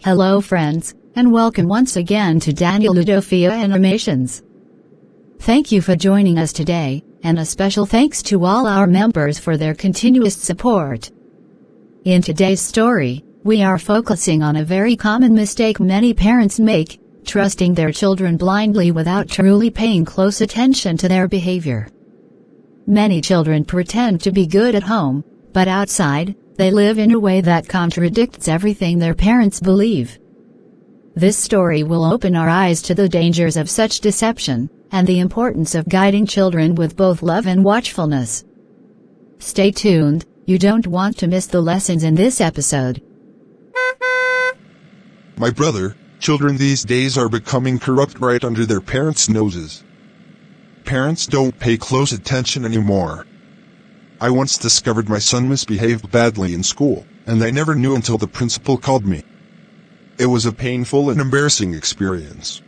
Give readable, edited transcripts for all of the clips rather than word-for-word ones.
Hello friends, and welcome once again to Udofia Animations. Thank you for joining us today, and a special thanks to all our members for their continuous support. In today's story, we are focusing on a very common mistake many parents make, trusting their children blindly without truly paying close attention to their behavior. Many children pretend to be good at home, but outside, they live in a way that contradicts everything their parents believe. This story will open our eyes to the dangers of such deception, and the importance of guiding children with both love and watchfulness. Stay tuned, you don't want to miss the lessons in this episode. My brother, children these days are becoming corrupt right under their parents' noses. Parents don't pay close attention anymore. I once discovered my son misbehaved badly in school, and I never knew until the principal called me. It was a painful and embarrassing experience.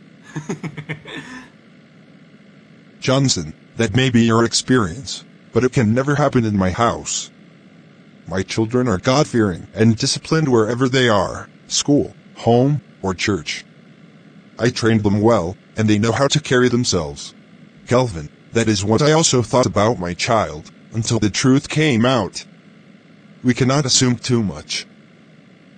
Johnson, that may be your experience, but it can never happen in my house. My children are God-fearing and disciplined wherever they are, school, home, or church. I trained them well, and they know how to carry themselves. Kelvin, that is what I also thought about my child, until the truth came out. We cannot assume too much.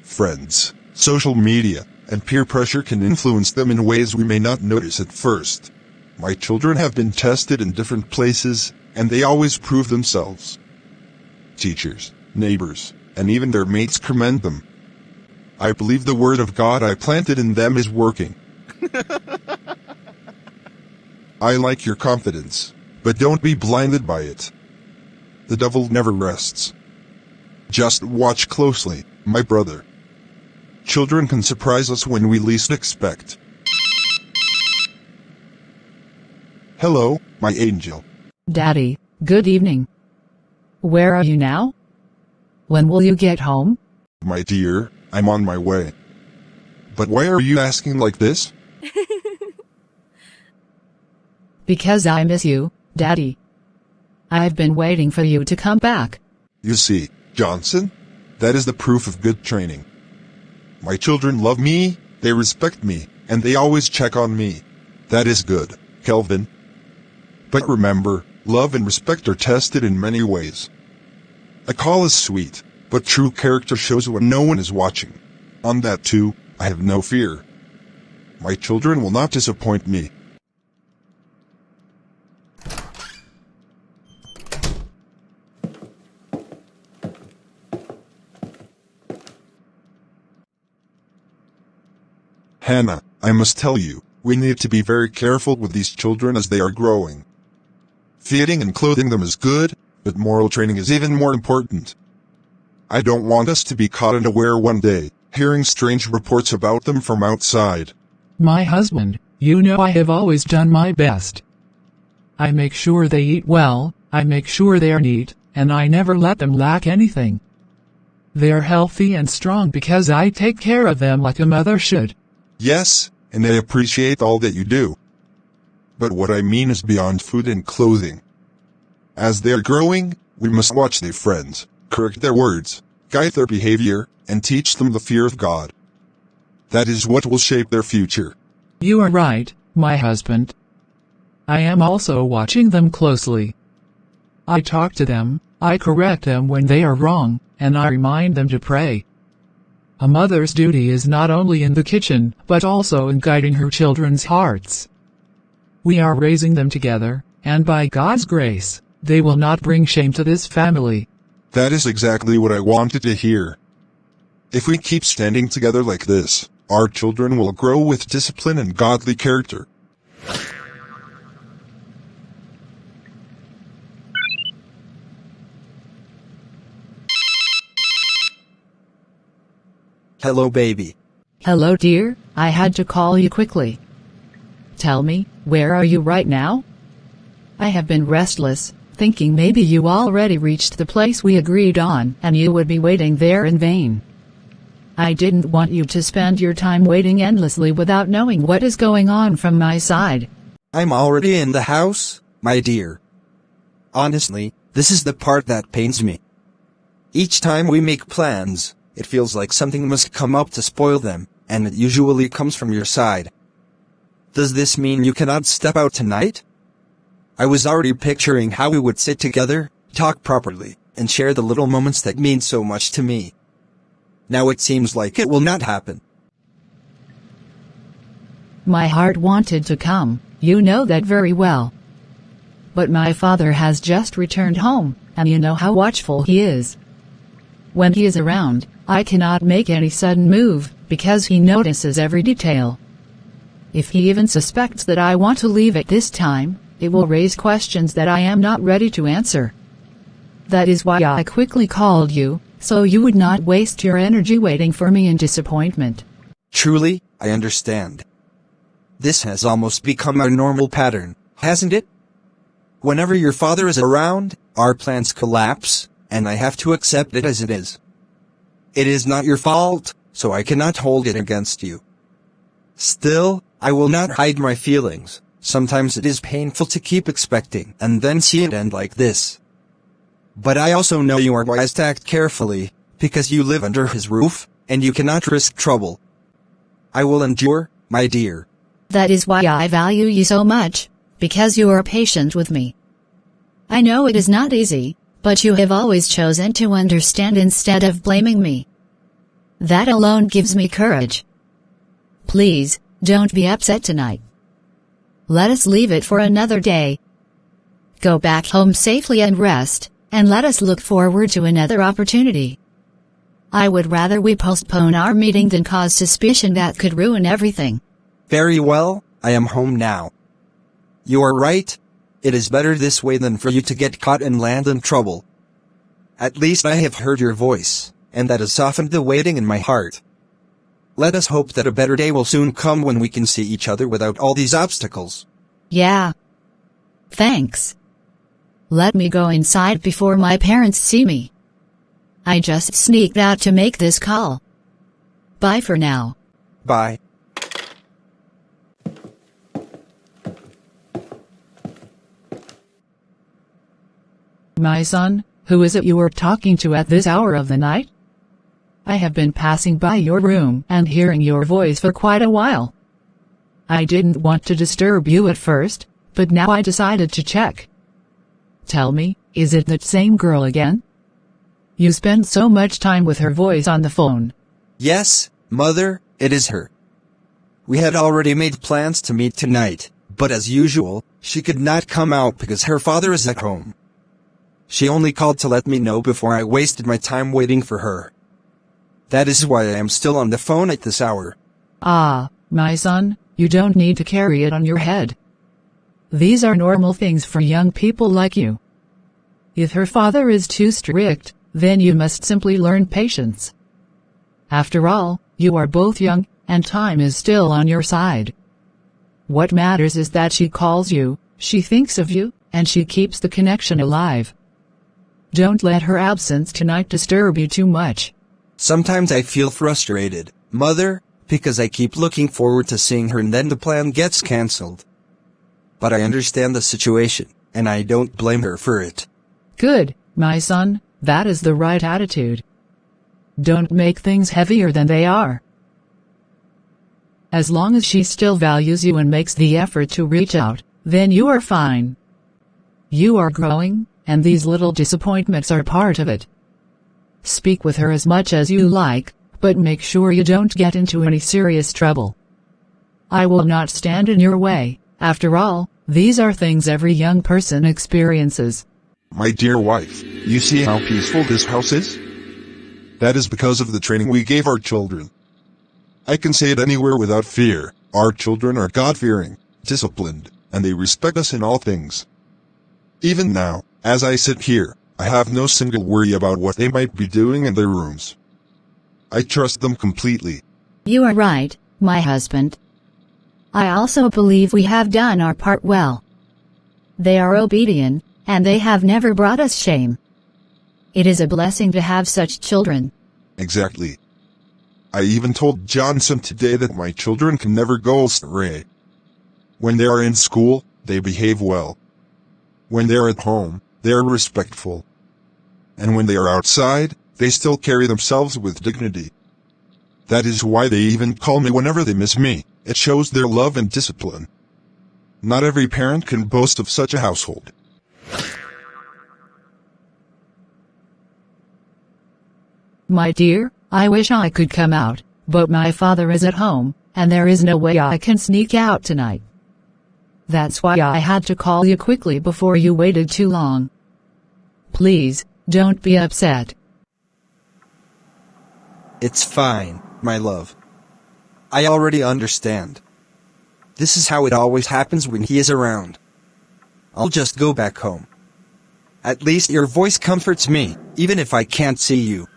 Friends, social media, and peer pressure can influence them in ways we may not notice at first. My children have been tested in different places, and they always prove themselves. Teachers, neighbors, and even their mates commend them. I believe the word of God I planted in them is working. I like your confidence, but don't be blinded by it. The devil never rests. Just watch closely, my brother. Children can surprise us when we least expect. Hello, my angel. Daddy, good evening. Where are you now? When will you get home? My dear, I'm on my way. But why are you asking like this? Because I miss you, Daddy. I've been waiting for you to come back. You see, Johnson, that is the proof of good training. My children love me, they respect me, and they always check on me. That is good, Kelvin. But remember, love and respect are tested in many ways. A call is sweet, but true character shows when no one is watching. On that too, I have no fear. My children will not disappoint me. Hannah, I must tell you, we need to be very careful with these children as they are growing. Feeding and clothing them is good, but moral training is even more important. I don't want us to be caught unaware one day, hearing strange reports about them from outside. My husband, you know I have always done my best. I make sure they eat well, I make sure they are neat, and I never let them lack anything. They are healthy and strong because I take care of them like a mother should. Yes, and I appreciate all that you do. But what I mean is beyond food and clothing. As they are growing, we must watch their friends, correct their words, guide their behavior, and teach them the fear of God. That is what will shape their future. You are right, my husband. I am also watching them closely. I talk to them, I correct them when they are wrong, and I remind them to pray. A mother's duty is not only in the kitchen, but also in guiding her children's hearts. We are raising them together, and by God's grace, they will not bring shame to this family. That is exactly what I wanted to hear. If we keep standing together like this, our children will grow with discipline and godly character. Hello, baby. Hello dear, I had to call you quickly. Tell me, where are you right now? I have been restless, thinking maybe you already reached the place we agreed on and you would be waiting there in vain. I didn't want you to spend your time waiting endlessly without knowing what is going on from my side. I'm already in the house, my dear. Honestly, this is the part that pains me. Each time we make plans, It feels like something must come up to spoil them. and it usually comes from your side. Does this mean you cannot step out tonight? I was already picturing how we would sit together, talk properly, and share the little moments that mean so much to me. Now it seems like it will not happen. My heart wanted to come, you know that very well. But my father has just returned home, and you know how watchful he is. When he is around, I cannot make any sudden move, because he notices every detail. If he even suspects that I want to leave at this time, it will raise questions that I am not ready to answer. That is why I quickly called you, so you would not waste your energy waiting for me in disappointment. Truly, I understand. This has almost become our normal pattern, hasn't it? Whenever your father is around, our plans collapse, and I have to accept it as it is. It is not your fault, so I cannot hold it against you. Still, I will not hide my feelings. Sometimes it is painful to keep expecting and then see it end like this. But I also know you are wise to act carefully, because you live under his roof, and you cannot risk trouble. I will endure, my dear. That is why I value you so much, because you are patient with me. I know it is not easy, but you have always chosen to understand instead of blaming me. That alone gives me courage. Please, don't be upset tonight. Let us leave it for another day. Go back home safely and rest, and let us look forward to another opportunity. I would rather we postpone our meeting than cause suspicion that could ruin everything. Very well, I am home now. You are right. It is better this way than for you to get caught and land in trouble. At least I have heard your voice, and that has softened the waiting in my heart. Let us hope that a better day will soon come when we can see each other without all these obstacles. Yeah. Thanks. Let me go inside before my parents see me. I just sneaked out to make this call. Bye for now. Bye. My son, who is it you were talking to at this hour of the night? I have been passing by your room and hearing your voice for quite a while. I didn't want to disturb you at first, but now I decided to check. Tell me, is it that same girl again? You spend so much time with her voice on the phone. Yes, Mother, it is her. We had already made plans to meet tonight, but as usual, she could not come out because her father is at home. She only called to let me know before I wasted my time waiting for her. That is why I am still on the phone at this hour. Ah, my son, you don't need to carry it on your head. These are normal things for young people like you. If her father is too strict, then you must simply learn patience. After all, you are both young, and time is still on your side. What matters is that she calls you, she thinks of you, and she keeps the connection alive. Don't let her absence tonight disturb you too much. Sometimes I feel frustrated, Mother, because I keep looking forward to seeing her and then the plan gets cancelled. But I understand the situation, and I don't blame her for it. Good, my son, that is the right attitude. Don't make things heavier than they are. As long as she still values you and makes the effort to reach out, then you are fine. You are growing, and these little disappointments are part of it. Speak with her as much as you like, but make sure you don't get into any serious trouble. I will not stand in your way. After all, these are things every young person experiences. My dear wife, you see how peaceful this house is? That is because of the training we gave our children. I can say it anywhere without fear. Our children are God-fearing, disciplined, and they respect us in all things. Even now, as I sit here, I have no single worry about what they might be doing in their rooms. I trust them completely. You are right, my husband. I also believe we have done our part well. They are obedient, and they have never brought us shame. It is a blessing to have such children. Exactly. I even told Johnson today that my children can never go astray. When they are in school, they behave well. When they are at home, they are respectful. And when they are outside, they still carry themselves with dignity. That is why they even call me whenever they miss me. It shows their love and discipline. Not every parent can boast of such a household. My dear, I wish I could come out, but my father is at home, and there is no way I can sneak out tonight. That's why I had to call you quickly before you waited too long. Please, don't be upset. It's fine, my love. I already understand. This is how it always happens when he is around. I'll just go back home. At least your voice comforts me, even if I can't see you.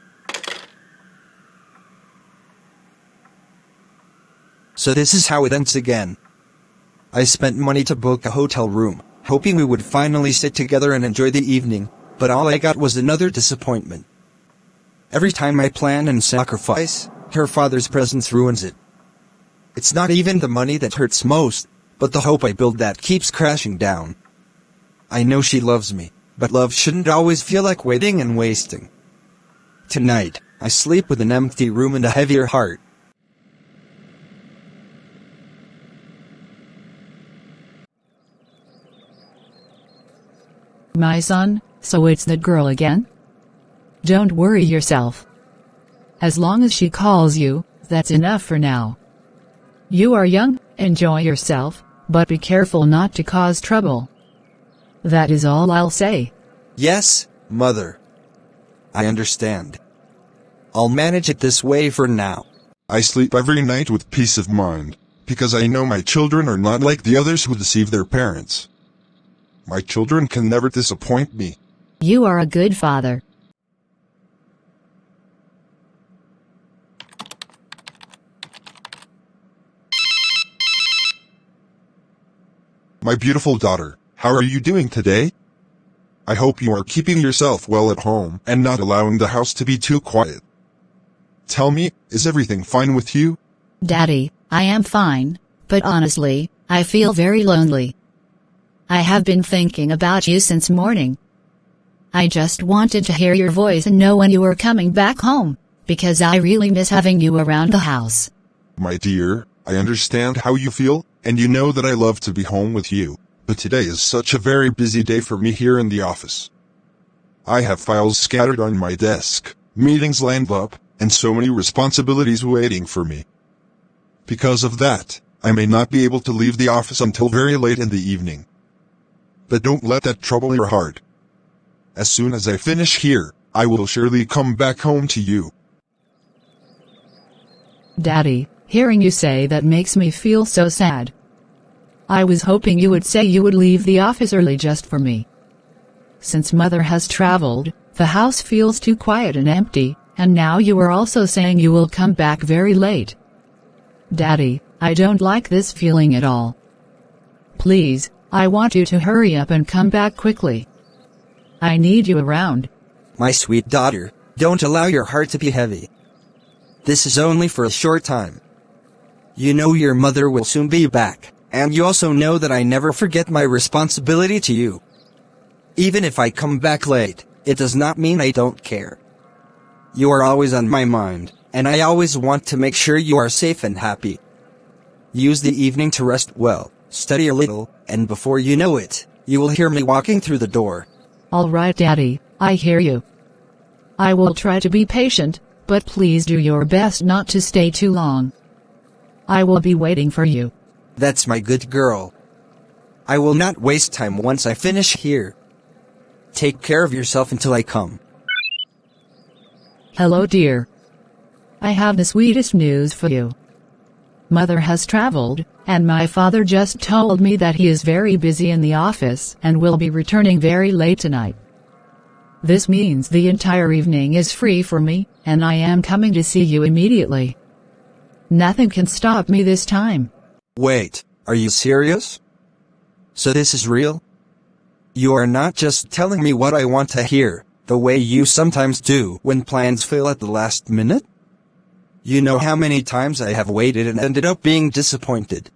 So this is how it ends again. I spent money to book a hotel room, hoping we would finally sit together and enjoy the evening, but all I got was another disappointment. Every time I plan and sacrifice, her father's presence ruins it. It's not even the money that hurts most, but the hope I build that keeps crashing down. I know she loves me, but love shouldn't always feel like waiting and wasting. Tonight, I sleep with an empty room and a heavier heart. My son, so it's that girl again? Don't worry yourself. As long as she calls you, that's enough for now. You are young, enjoy yourself, but be careful not to cause trouble. That is all I'll say. Yes, Mother. I understand. I'll manage it this way for now. I sleep every night with peace of mind, because I know my children are not like the others who deceive their parents. My children can never disappoint me. You are a good father. My beautiful daughter, how are you doing today? I hope you are keeping yourself well at home and not allowing the house to be too quiet. Tell me, is everything fine with you? Daddy, I am fine, but honestly, I feel very lonely. I have been thinking about you since morning. I just wanted to hear your voice and know when you were coming back home, because I really miss having you around the house. My dear, I understand how you feel, and you know that I love to be home with you, but today is such a very busy day for me here in the office. I have files scattered on my desk, meetings lined up, and so many responsibilities waiting for me. Because of that, I may not be able to leave the office until very late in the evening. But don't let that trouble your heart. As soon as I finish here, I will surely come back home to you. Daddy, hearing you say that makes me feel so sad. I was hoping you would say you would leave the office early just for me. Since Mother has traveled, the house feels too quiet and empty, and now you are also saying you will come back very late. Daddy, I don't like this feeling at all. Please, I want you to hurry up and come back quickly. I need you around. My sweet daughter, don't allow your heart to be heavy. This is only for a short time. You know your mother will soon be back, and you also know that I never forget my responsibility to you. Even if I come back late, it does not mean I don't care. You are always on my mind, and I always want to make sure you are safe and happy. Use the evening to rest well, study a little, and before you know it, you will hear me walking through the door. All right, Daddy, I hear you. I will try to be patient, but please do your best not to stay too long. I will be waiting for you. That's my good girl. I will not waste time once I finish here. Take care of yourself until I come. Hello, dear. I have the sweetest news for you. Mother has traveled, and my father just told me that he is very busy in the office and will be returning very late tonight. This means the entire evening is free for me, and I am coming to see you immediately. Nothing can stop me this time. Wait, are you serious? So this is real? You are not just telling me what I want to hear, the way you sometimes do when plans fail at the last minute? You know how many times I have waited and ended up being disappointed.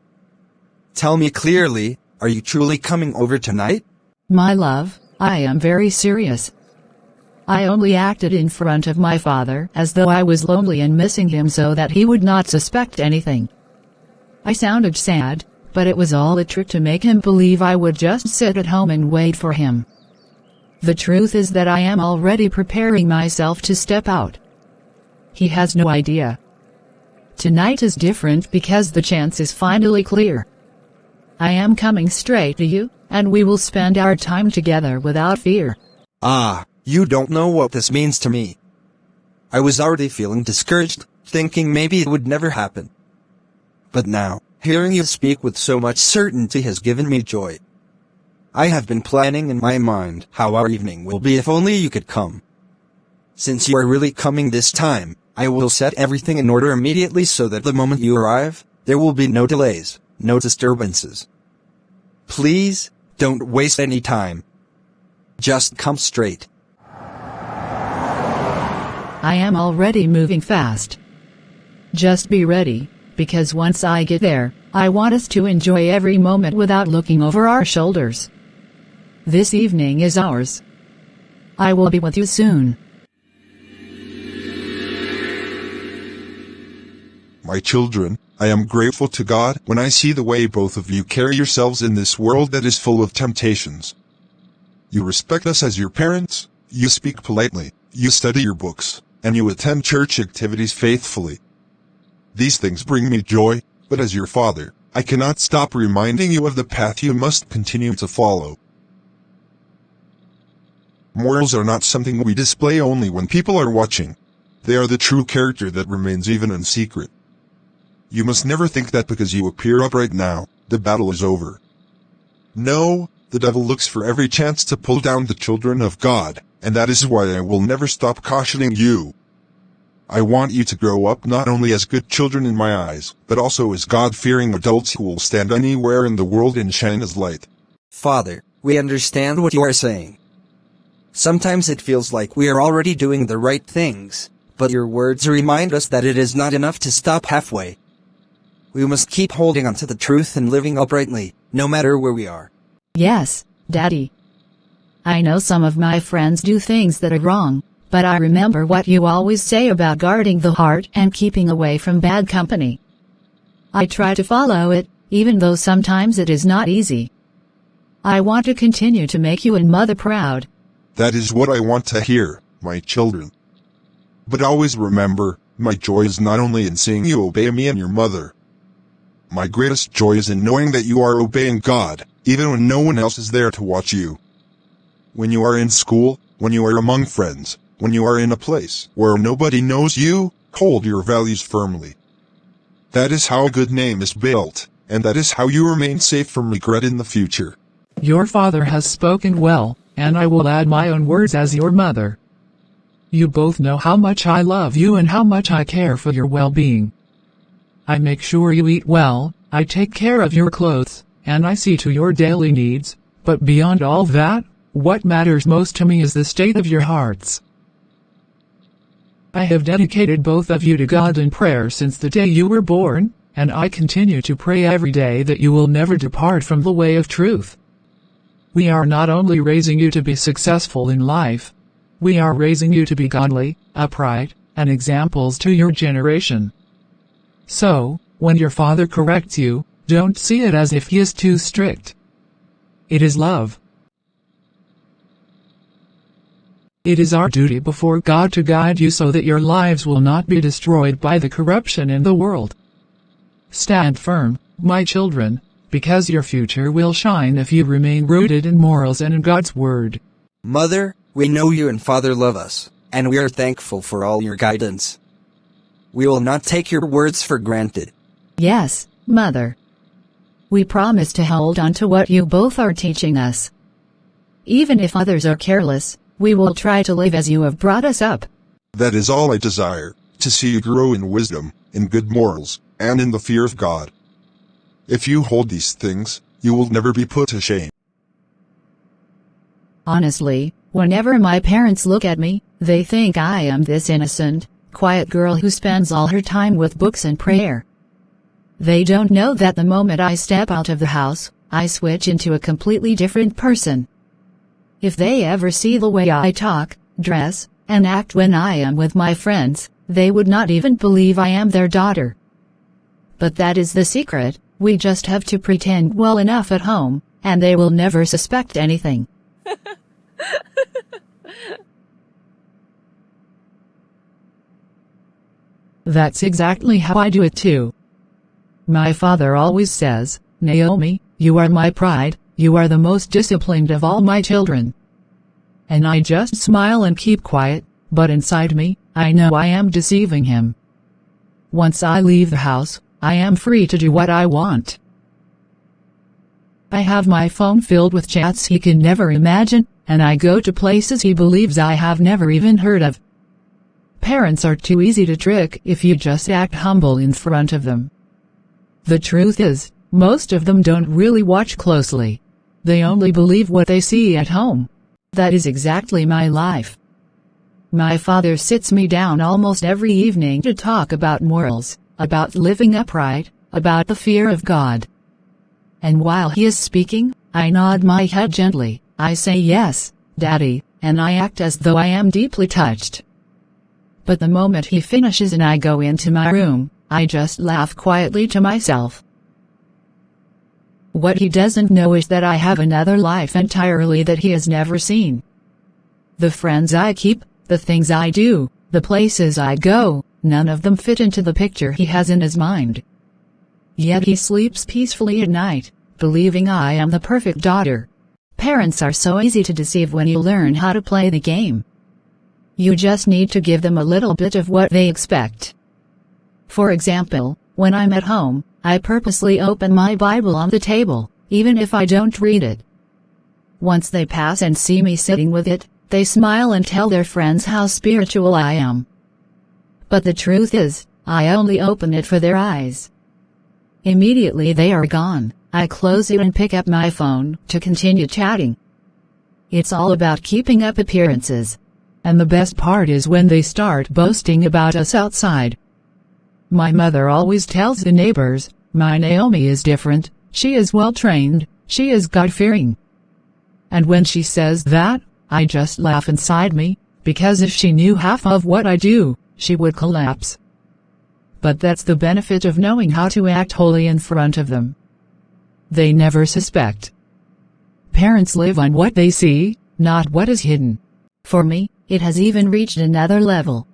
Tell me clearly, are you truly coming over tonight? My love, I am very serious. I only acted in front of my father as though I was lonely and missing him so that he would not suspect anything. I sounded sad, but it was all a trick to make him believe I would just sit at home and wait for him. The truth is that I am already preparing myself to step out. He has no idea. Tonight is different because the chance is finally clear. I am coming straight to you, and we will spend our time together without fear. Ah, you don't know what this means to me. I was already feeling discouraged, thinking maybe it would never happen. But now, hearing you speak with so much certainty has given me joy. I have been planning in my mind how our evening will be if only you could come. Since you are really coming this time, I will set everything in order immediately so that the moment you arrive, there will be no delays, no disturbances. Please, don't waste any time. Just come straight. I am already moving fast. Just be ready, because once I get there, I want us to enjoy every moment without looking over our shoulders. This evening is ours. I will be with you soon. My children, I am grateful to God when I see the way both of you carry yourselves in this world that is full of temptations. You respect us as your parents, you speak politely, you study your books, and you attend church activities faithfully. These things bring me joy, but as your father, I cannot stop reminding you of the path you must continue to follow. Morals are not something we display only when people are watching. They are the true character that remains even in secret. You must never think that because you appear upright now, the battle is over. No, the devil looks for every chance to pull down the children of God, and that is why I will never stop cautioning you. I want you to grow up not only as good children in my eyes, but also as God-fearing adults who will stand anywhere in the world and shine as light. Father, we understand what you are saying. Sometimes it feels like we are already doing the right things, but your words remind us that it is not enough to stop halfway. We must keep holding on to the truth and living uprightly, no matter where we are. Yes, Daddy. I know some of my friends do things that are wrong, but I remember what you always say about guarding the heart and keeping away from bad company. I try to follow it, even though sometimes it is not easy. I want to continue to make you and Mother proud. That is what I want to hear, my children. But always remember, my joy is not only in seeing you obey me and your mother. My greatest joy is in knowing that you are obeying God, even when no one else is there to watch you. When you are in school, when you are among friends, when you are in a place where nobody knows you, hold your values firmly. That is how a good name is built, and that is how you remain safe from regret in the future. Your father has spoken well, and I will add my own words as your mother. You both know how much I love you and how much I care for your well-being. I make sure you eat well, I take care of your clothes, and I see to your daily needs, but beyond all that, what matters most to me is the state of your hearts. I have dedicated both of you to God in prayer since the day you were born, and I continue to pray every day that you will never depart from the way of truth. We are not only raising you to be successful in life, we are raising you to be godly, upright, and examples to your generation. So, when your father corrects you, don't see it as if he is too strict. It is love. It is our duty before God to guide you so that your lives will not be destroyed by the corruption in the world. Stand firm, my children, because your future will shine if you remain rooted in morals and in God's word. Mother, we know you and Father love us, and we are thankful for all your guidance. We will not take your words for granted. Yes, Mother. We promise to hold on to what you both are teaching us. Even if others are careless, we will try to live as you have brought us up. That is all I desire, to see you grow in wisdom, in good morals, and in the fear of God. If you hold these things, you will never be put to shame. Honestly, whenever my parents look at me, they think I am this innocent, quiet girl who spends all her time with books and prayer. They don't know that the moment I step out of the house, I switch into a completely different person. If they ever see the way I talk, dress, and act when I am with my friends, they would not even believe I am their daughter. But that is the secret, we just have to pretend well enough at home, and they will never suspect anything. That's exactly how I do it too. My father always says, "Naomi, you are my pride, you are the most disciplined of all my children." And I just smile and keep quiet, but inside me, I know I am deceiving him. Once I leave the house, I am free to do what I want. I have my phone filled with chats he can never imagine, and I go to places he believes I have never even heard of. Parents are too easy to trick if you just act humble in front of them. The truth is, most of them don't really watch closely. They only believe what they see at home. That is exactly my life. My father sits me down almost every evening to talk about morals, about living upright, about the fear of God. And while he is speaking, I nod my head gently, I say yes, Daddy, and I act as though I am deeply touched. But the moment he finishes and I go into my room, I just laugh quietly to myself. What he doesn't know is that I have another life entirely that he has never seen. The friends I keep, the things I do, the places I go, none of them fit into the picture he has in his mind. Yet he sleeps peacefully at night, believing I am the perfect daughter. Parents are so easy to deceive when you learn how to play the game. You just need to give them a little bit of what they expect. For example, when I'm at home, I purposely open my Bible on the table, even if I don't read it. Once they pass and see me sitting with it, they smile and tell their friends how spiritual I am. But the truth is, I only open it for their eyes. Immediately they are gone, I close it and pick up my phone to continue chatting. It's all about keeping up appearances. And the best part is when they start boasting about us outside. My mother always tells the neighbors, "My Naomi is different, she is well trained, she is God-fearing." And when she says that, I just laugh inside me, because if she knew half of what I do, she would collapse. But that's the benefit of knowing how to act holy in front of them. They never suspect. Parents live on what they see, not what is hidden. For me, it has even reached another level.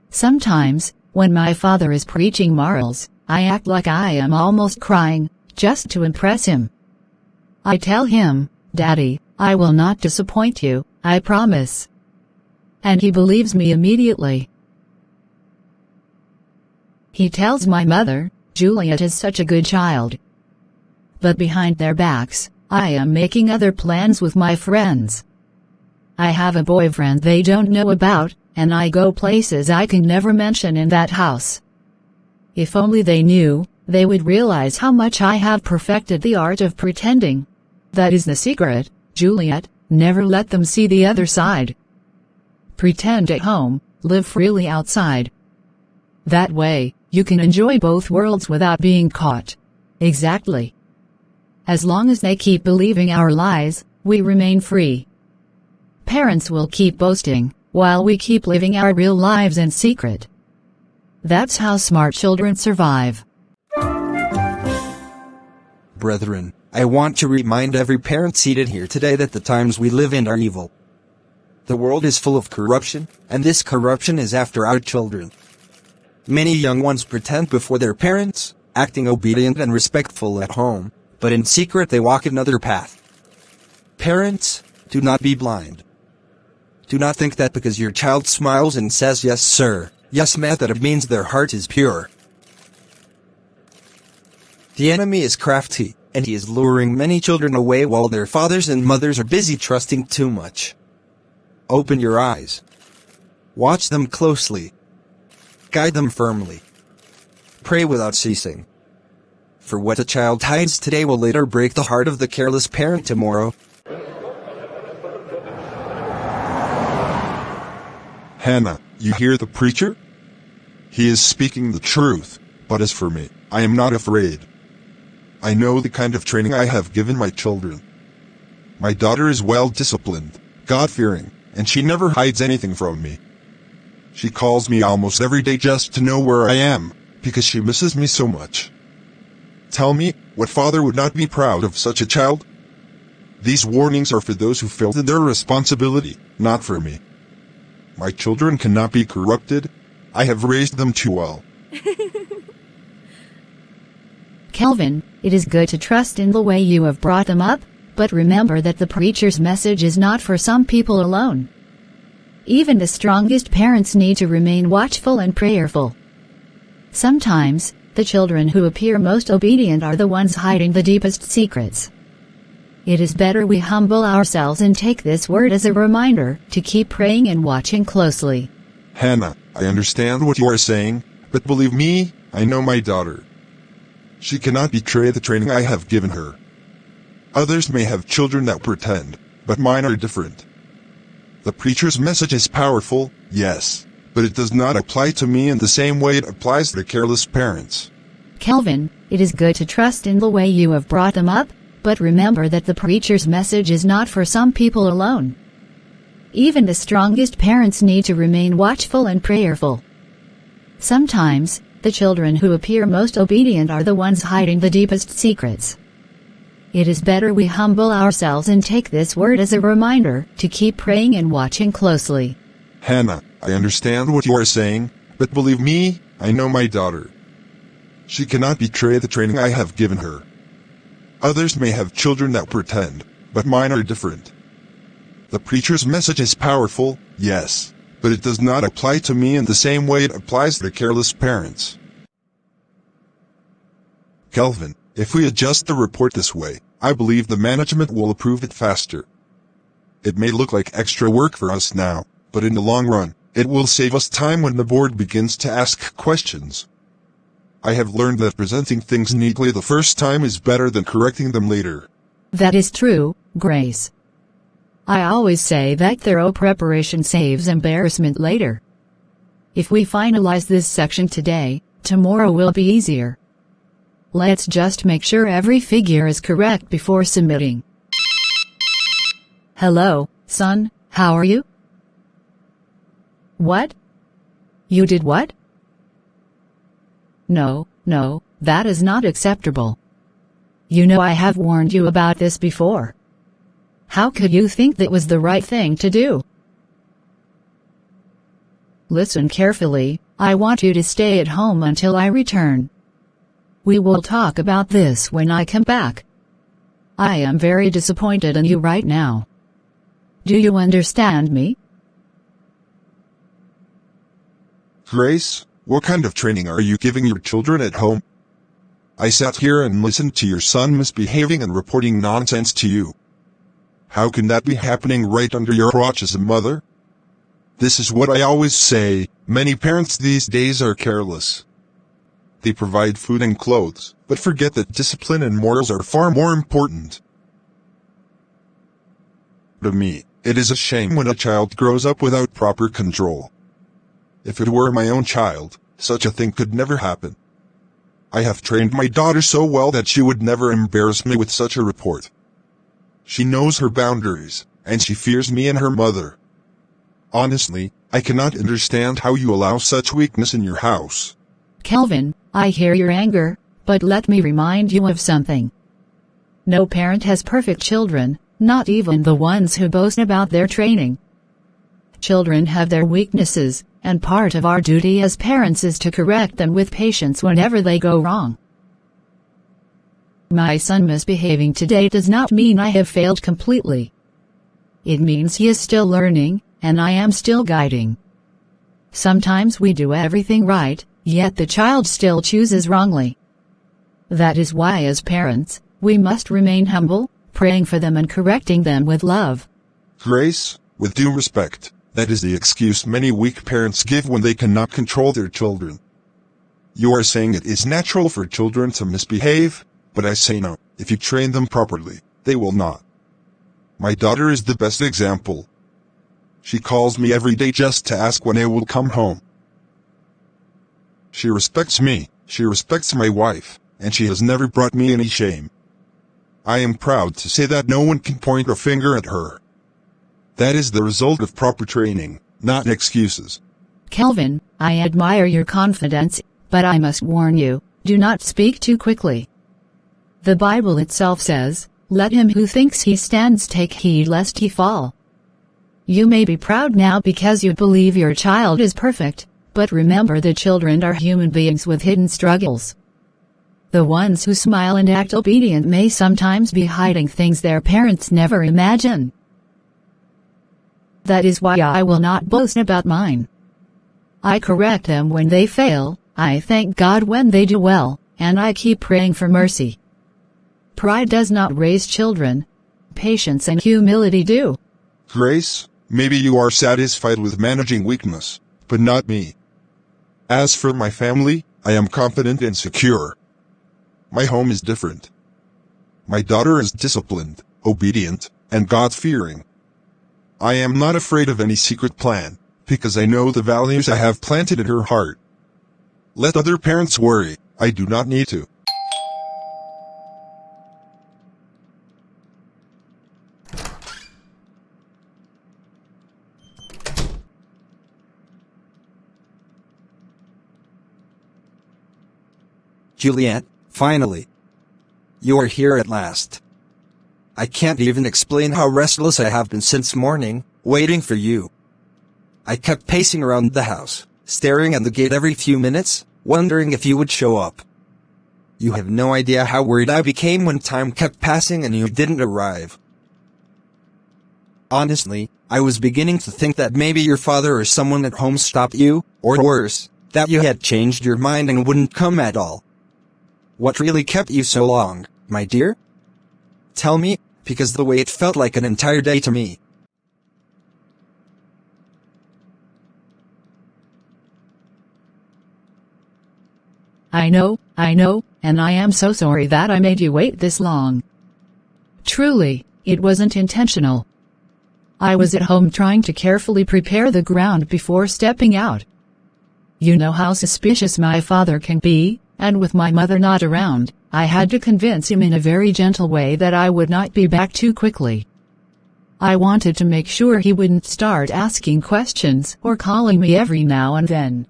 Sometimes, when my father is preaching morals, I act like I am almost crying, just to impress him. I tell him, "Daddy, I will not disappoint you, I promise." And he believes me immediately. He tells my mother, "Juliet is such a good child." But behind their backs, I am making other plans with my friends. I have a boyfriend they don't know about, and I go places I can never mention in that house. If only they knew, they would realize how much I have perfected the art of pretending. That is the secret, Juliet, never let them see the other side. Pretend at home, live freely outside. That way, you can enjoy both worlds without being caught. Exactly. As long as they keep believing our lies, we remain free. Parents will keep boasting, while we keep living our real lives in secret. That's how smart children survive. Brethren, I want to remind every parent seated here today that the times we live in are evil. The world is full of corruption, and this corruption is after our children. Many young ones pretend before their parents, acting obedient and respectful at home, but in secret they walk another path. Parents, do not be blind. Do not think that because your child smiles and says yes sir, yes ma'am, that it means their heart is pure. The enemy is crafty, and he is luring many children away while their fathers and mothers are busy trusting too much. Open your eyes. Watch them closely. Guide them firmly. Pray without ceasing. For what a child hides today will later break the heart of the careless parent tomorrow. Hannah, you hear the preacher? He is speaking the truth, but as for me, I am not afraid. I know the kind of training I have given my children. My daughter is well disciplined, God-fearing, and she never hides anything from me. She calls me almost every day just to know where I am, because she misses me so much. Tell me, what father would not be proud of such a child? These warnings are for those who failed in their responsibility, not for me. My children cannot be corrupted. I have raised them too well. Kelvin, it is good to trust in the way you have brought them up, but remember that the preacher's message is not for some people alone. Even the strongest parents need to remain watchful and prayerful. Sometimes, the children who appear most obedient are the ones hiding the deepest secrets. It is better we humble ourselves and take this word as a reminder to keep praying and watching closely. Hannah, I understand what you are saying, but believe me, I know my daughter. She cannot betray the training I have given her. Others may have children that pretend, but mine are different. The preacher's message is powerful, yes, but it does not apply to me in the same way it applies to careless parents. Kelvin, it is good to trust in the way you have brought them up, but remember that the preacher's message is not for some people alone. Even the strongest parents need to remain watchful and prayerful. Sometimes, the children who appear most obedient are the ones hiding the deepest secrets. It is better we humble ourselves and take this word as a reminder to keep praying and watching closely. Hannah, I understand what you are saying, but believe me, I know my daughter. She cannot betray the training I have given her. Others may have children that pretend, but mine are different. The preacher's message is powerful, yes, but it does not apply to me in the same way it applies to careless parents. Kelvin, if we adjust the report this way, I believe the management will approve it faster. It may look like extra work for us now, but in the long run, it will save us time when the board begins to ask questions. I have learned that presenting things neatly the first time is better than correcting them later. That is true, Grace. I always say that thorough preparation saves embarrassment later. If we finalize this section today, tomorrow will be easier. Let's just make sure every figure is correct before submitting. Hello, son, how are you? What? You did what? No, that is not acceptable. You know I have warned you about this before. How could you think that was the right thing to do? Listen carefully, I want you to stay at home until I return. We will talk about this when I come back. I am very disappointed in you right now. Do you understand me? Grace, what kind of training are you giving your children at home? I sat here and listened to your son misbehaving and reporting nonsense to you. How can that be happening right under your watch as a mother? This is what I always say, many parents these days are careless. They provide food and clothes, but forget that discipline and morals are far more important. To me, it is a shame when a child grows up without proper control. If it were my own child, such a thing could never happen. I have trained my daughter so well that she would never embarrass me with such a report. She knows her boundaries, and she fears me and her mother. Honestly, I cannot understand how you allow such weakness in your house. Kelvin, I hear your anger, but let me remind you of something. No parent has perfect children, not even the ones who boast about their training. Children have their weaknesses, and part of our duty as parents is to correct them with patience whenever they go wrong. My son misbehaving today does not mean I have failed completely. It means he is still learning, and I am still guiding. Sometimes we do everything right, yet the child still chooses wrongly. That is why as parents, we must remain humble, praying for them and correcting them with love. Grace, with due respect, that is the excuse many weak parents give when they cannot control their children. You are saying it is natural for children to misbehave, but I say no, if you train them properly, they will not. My daughter is the best example. She calls me every day just to ask when I will come home. She respects me, she respects my wife, and she has never brought me any shame. I am proud to say that no one can point a finger at her. That is the result of proper training, not excuses. Kelvin, I admire your confidence, but I must warn you, do not speak too quickly. The Bible itself says, "Let him who thinks he stands take heed lest he fall." You may be proud now because you believe your child is perfect, but remember that children are human beings with hidden struggles. The ones who smile and act obedient may sometimes be hiding things their parents never imagine. That is why I will not boast about mine. I correct them when they fail, I thank God when they do well, and I keep praying for mercy. Pride does not raise children. Patience and humility do. Grace, maybe you are satisfied with managing weakness, but not me. As for my family, I am confident and secure. My home is different. My daughter is disciplined, obedient, and God-fearing. I am not afraid of any secret plan, because I know the values I have planted in her heart. Let other parents worry, I do not need to. Juliet, finally. You are here at last. I can't even explain how restless I have been since morning, waiting for you. I kept pacing around the house, staring at the gate every few minutes, wondering if you would show up. You have no idea how worried I became when time kept passing and you didn't arrive. Honestly, I was beginning to think that maybe your father or someone at home stopped you, or worse, that you had changed your mind and wouldn't come at all. What really kept you so long, my dear? Tell me, because the way it felt like an entire day to me. I know, and I am so sorry that I made you wait this long. Truly, it wasn't intentional. I was at home trying to carefully prepare the ground before stepping out. You know how suspicious my father can be, and with my mother not around, I had to convince him in a very gentle way that I would not be back too quickly. I wanted to make sure he wouldn't start asking questions or calling me every now and then.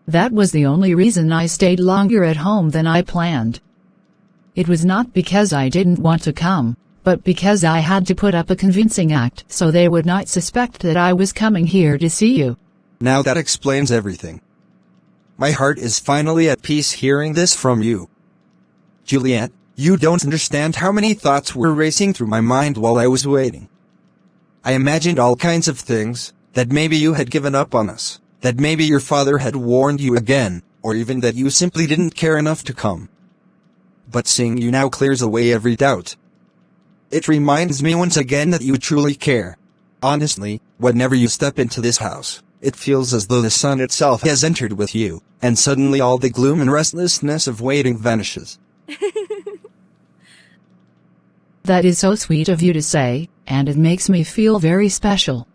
That was the only reason I stayed longer at home than I planned. It was not because I didn't want to come, but because I had to put up a convincing act so they would not suspect that I was coming here to see you. Now that explains everything. My heart is finally at peace hearing this from you. Juliet, you don't understand how many thoughts were racing through my mind while I was waiting. I imagined all kinds of things, that maybe you had given up on us, that maybe your father had warned you again, or even that you simply didn't care enough to come. But seeing you now clears away every doubt. It reminds me once again that you truly care. Honestly, whenever you step into this house, it feels as though the sun itself has entered with you, and suddenly all the gloom and restlessness of waiting vanishes. That is so sweet of you to say, and it makes me feel very special.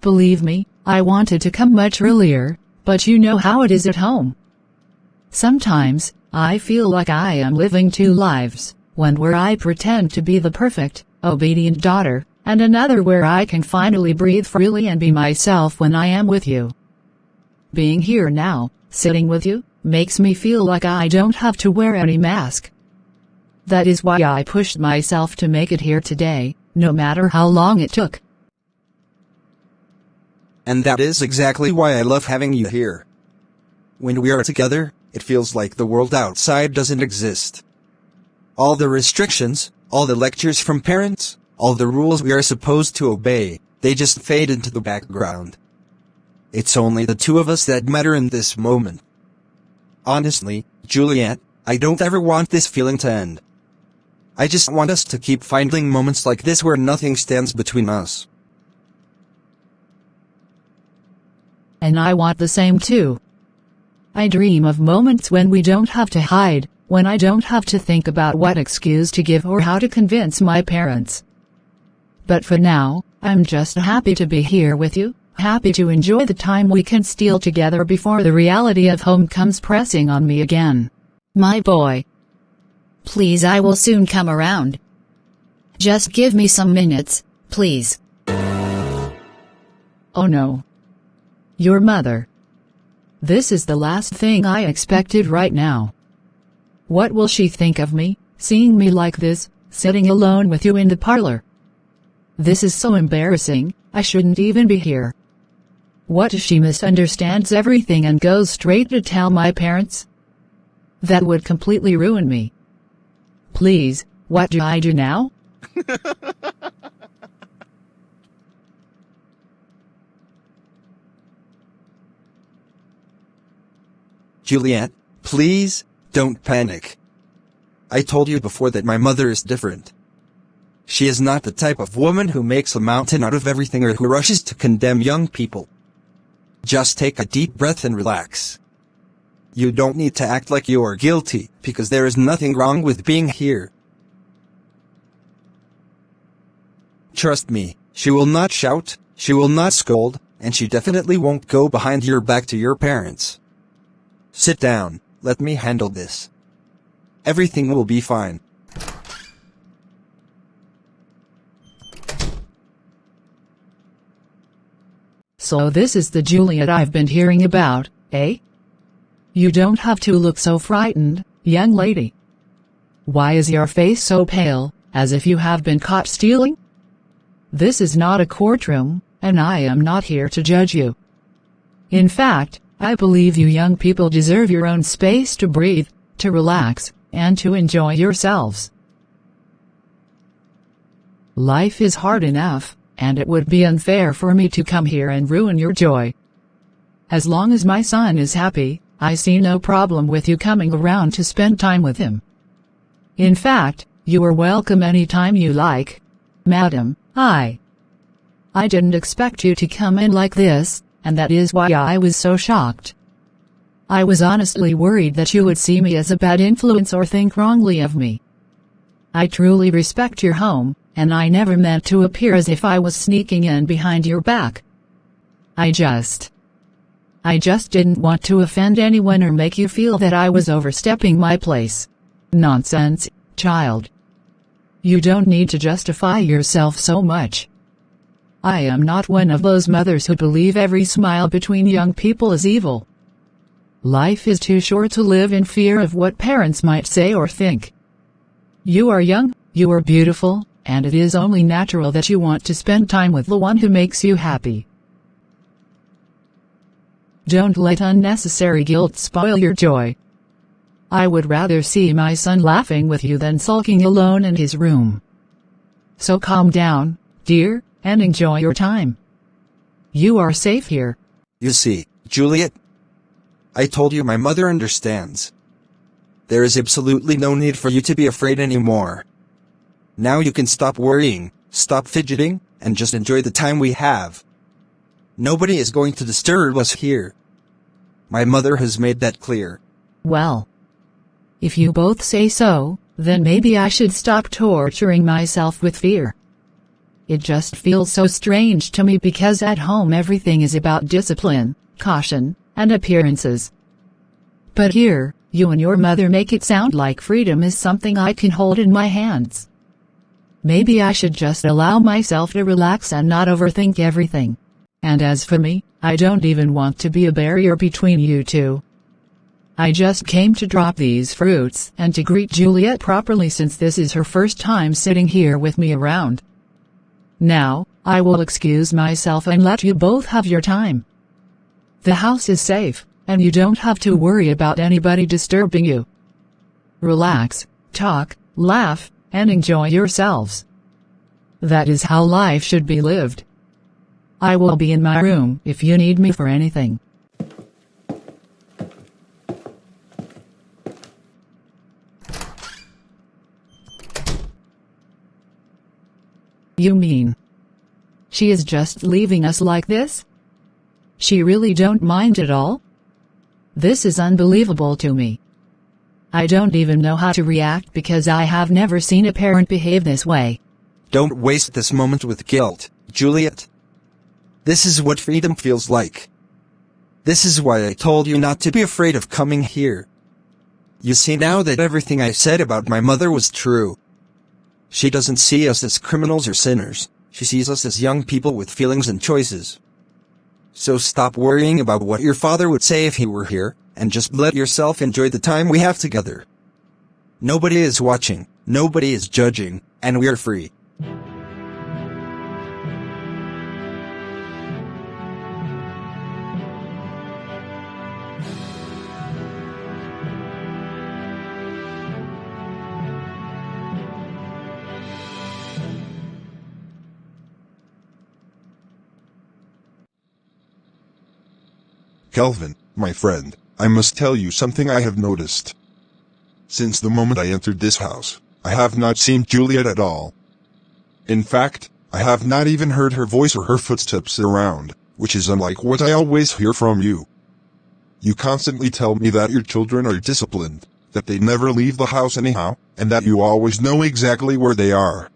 Believe me, I wanted to come much earlier, but you know how it is at home. Sometimes, I feel like I am living two lives, one where I pretend to be the perfect, obedient daughter, and another where I can finally breathe freely and be myself when I am with you. Being here now, sitting with you, makes me feel like I don't have to wear any mask. That is why I pushed myself to make it here today, no matter how long it took. And that is exactly why I love having you here. When we are together, it feels like the world outside doesn't exist. All the restrictions, all the lectures from parents, all the rules we are supposed to obey, they just fade into the background. It's only the two of us that matter in this moment. Honestly, Juliet, I don't ever want this feeling to end. I just want us to keep finding moments like this where nothing stands between us. And I want the same too. I dream of moments when we don't have to hide, when I don't have to think about what excuse to give or how to convince my parents. But for now, I'm just happy to be here with you, happy to enjoy the time we can steal together before the reality of home comes pressing on me again. My boy. Please, I will soon come around. Just give me some minutes, please. Oh no. Your mother. This is the last thing I expected right now. What will she think of me, seeing me like this, sitting alone with you in the parlor? This is so embarrassing, I shouldn't even be here. What if she misunderstands everything and goes straight to tell my parents? That would completely ruin me. Please, what do I do now? Juliet, please, don't panic. I told you before that my mother is different. She is not the type of woman who makes a mountain out of everything or who rushes to condemn young people. Just take a deep breath and relax. You don't need to act like you are guilty, because there is nothing wrong with being here. Trust me, she will not shout, she will not scold, and she definitely won't go behind your back to your parents. Sit down, let me handle this. Everything will be fine. So this is the Juliet I've been hearing about, eh? You don't have to look so frightened, young lady. Why is your face so pale, as if you have been caught stealing? This is not a courtroom, and I am not here to judge you. In fact, I believe you young people deserve your own space to breathe, to relax, and to enjoy yourselves. Life is hard enough, and it would be unfair for me to come here and ruin your joy. As long as my son is happy, I see no problem with you coming around to spend time with him. In fact, you are welcome any time you like. Madam, I didn't expect you to come in like this, and that is why I was so shocked. I was honestly worried that you would see me as a bad influence or think wrongly of me. I truly respect your home, and I never meant to appear as if I was sneaking in behind your back. I just didn't want to offend anyone or make you feel that I was overstepping my place. Nonsense, child. You don't need to justify yourself so much. I am not one of those mothers who believe every smile between young people is evil. Life is too short to live in fear of what parents might say or think. You are young, you are beautiful, and it is only natural that you want to spend time with the one who makes you happy. Don't let unnecessary guilt spoil your joy. I would rather see my son laughing with you than sulking alone in his room. So calm down, dear, and enjoy your time. You are safe here. You see, Juliet, I told you my mother understands. There is absolutely no need for you to be afraid anymore. Now you can stop worrying, stop fidgeting, and just enjoy the time we have. Nobody is going to disturb us here. My mother has made that clear. Well, if you both say so, then maybe I should stop torturing myself with fear. It just feels so strange to me because at home everything is about discipline, caution, and appearances. But here, you and your mother make it sound like freedom is something I can hold in my hands. Maybe I should just allow myself to relax and not overthink everything. And as for me, I don't even want to be a barrier between you two. I just came to drop these fruits and to greet Juliet properly since this is her first time sitting here with me around. Now, I will excuse myself and let you both have your time. The house is safe, and you don't have to worry about anybody disturbing you. Relax, talk, laugh, and enjoy yourselves. That is how life should be lived. I will be in my room if you need me for anything. You mean she is just leaving us like this? She really don't mind at all? This is unbelievable to me. I don't even know how to react because I have never seen a parent behave this way. Don't waste this moment with guilt, Juliet. This is what freedom feels like. This is why I told you not to be afraid of coming here. You see now that everything I said about my mother was true. She doesn't see us as criminals or sinners. She sees us as young people with feelings and choices. So stop worrying about what your father would say if he were here, and just let yourself enjoy the time we have together. Nobody is watching, nobody is judging, and we're free. Kelvin, my friend, I must tell you something I have noticed. Since the moment I entered this house, I have not seen Juliet at all. In fact, I have not even heard her voice or her footsteps around, which is unlike what I always hear from you. You constantly tell me that your children are disciplined, that they never leave the house anyhow, and that you always know exactly where they are.